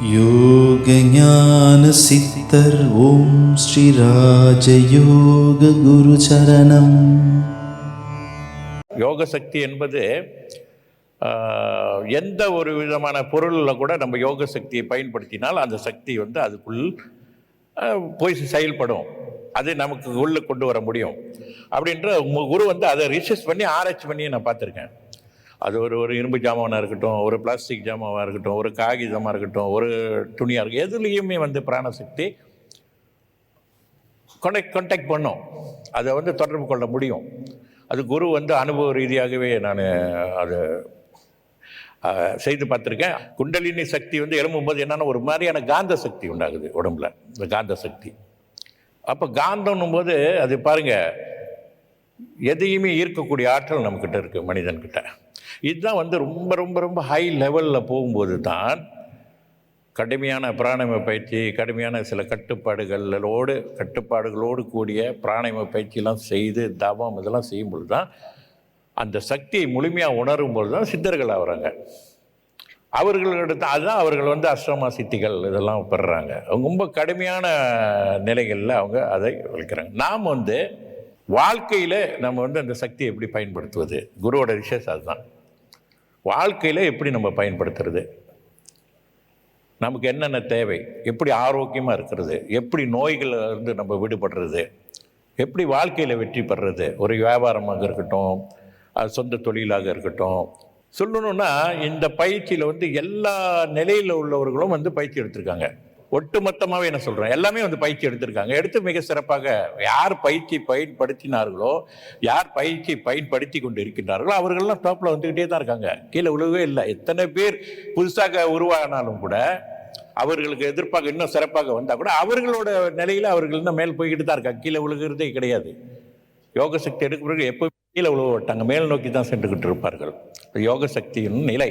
யோக ஞான சித்தர் ஓம் ஸ்ரீ ராஜயோக குரு சரணம். யோக சக்தி என்பது எந்த ஒரு விதமான பொருளில் கூட நம்ம யோக சக்தியை பயன்படுத்தினால் அந்த சக்தி அதுக்குள் போய் செயல்படும், அது நமக்கு உள்ள கொண்டு வர முடியும் அப்படின்ற குரு அதை ரிசர்ச் பண்ணி ஆராய்ச்சி பண்ணி நான் பார்த்துருக்கேன். அது ஒரு இரும்பு ஜாமானாக இருக்கட்டும், ஒரு பிளாஸ்டிக் ஜாமாவாக இருக்கட்டும், ஒரு காகிதமாக இருக்கட்டும், ஒரு துணியாக இருக்கட்டும், எதுலேயுமே பிராணசக்தி கான்டாக்ட் பண்ணும், அதை தொடர்பு கொள்ள முடியும். அது குரு அனுபவ ரீதியாகவே நான் அதை செய்து பார்த்துருக்கேன். குண்டலினி சக்தி எழும்பும்போது என்னென்னா ஒரு மாதிரியான காந்த சக்தி உண்டாகுது உடம்புல, இந்த காந்த சக்தி. அப்போ காந்தம்னும் போது அது பாருங்கள், எதையுமே ஈர்க்கக்கூடிய ஆற்றல் நம்மக்கிட்ட இருக்குது மனிதன்கிட்ட. இதுதான் ரொம்ப ரொம்ப ரொம்ப ஹை லெவலில் போகும்போது தான் கடுமையான பிராணாயாம பயிற்சி, கடுமையான சில கட்டுப்பாடுகளோடு கூடிய பிராணாயாம பயிற்சியெல்லாம் செய்து தவம் இதெல்லாம் செய்யும்பொழுது தான் அந்த சக்தியை முழுமையாக உணரும்பொழுது தான் சித்தர்கள் ஆகிறாங்க. அவர்களிடத்து அதுதான் அவர்கள் அஷ்டமா சித்திகள் இதெல்லாம் பெறுறாங்க. அவங்க ரொம்ப கடுமையான நிலைகளில் அவங்க அதை வலிக்கிறாங்க. நாம் வாழ்க்கையில் நம்ம அந்த சக்தியை எப்படி பயன்படுத்துவது, குருவோட விசேஷம் அதுதான். வாழ்க்கையில் எப்படி நம்ம பயன்படுத்துறது, நமக்கு என்னென்ன தேவை, எப்படி ஆரோக்கியமாக இருக்கிறது, எப்படி நோய்களிலிருந்து நம்ம விடுபடுறது, எப்படி வாழ்க்கையில் வெற்றி பெறுறது, ஒரு வியாபாரமாக இருக்கட்டும், சொந்த தொழிலாக இருக்கட்டும். சொல்லணுன்னா இந்த பயிற்சியில் எல்லா நிலையில் உள்ளவர்களும் பயிற்சி எடுத்திருக்காங்க. ஒட்டுமொத்தமாகவே என்ன சொல்கிறேன், எல்லாமே பயிற்சி எடுத்திருக்காங்க. எடுத்து மிக சிறப்பாக யார் பயிற்சி பயன்படுத்தினார்களோ, யார் பயிற்சி பயன்படுத்தி கொண்டு இருக்கின்றார்களோ அவர்கள்லாம் டாப்பில் வந்துக்கிட்டே தான் இருக்காங்க, கீழே விழுவே இல்லை. எத்தனை பேர் புதுசாக உருவானாலும் கூட அவர்களுக்கு எதிர்ப்பாக இன்னும் சிறப்பாக வந்தால் கூட அவர்களோட நிலையில் அவர்கள் இன்னும் மேல் போய்கிட்டு தான் இருக்காங்க, கீழே விழுகிறதே கிடையாது. யோக சக்தி எடுக்க பிறகு எப்போ கீழே விழுவ மாட்டாங்க, மேல் நோக்கி தான் சென்றுக்கிட்டு இருப்பார்கள். யோக சக்தியின் நிலை.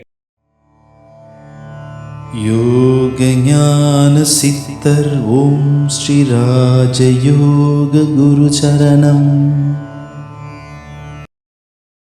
யோக ஞான சித்தர் ஓம் ஸ்ரீ ராஜயோக குரு சரணம்.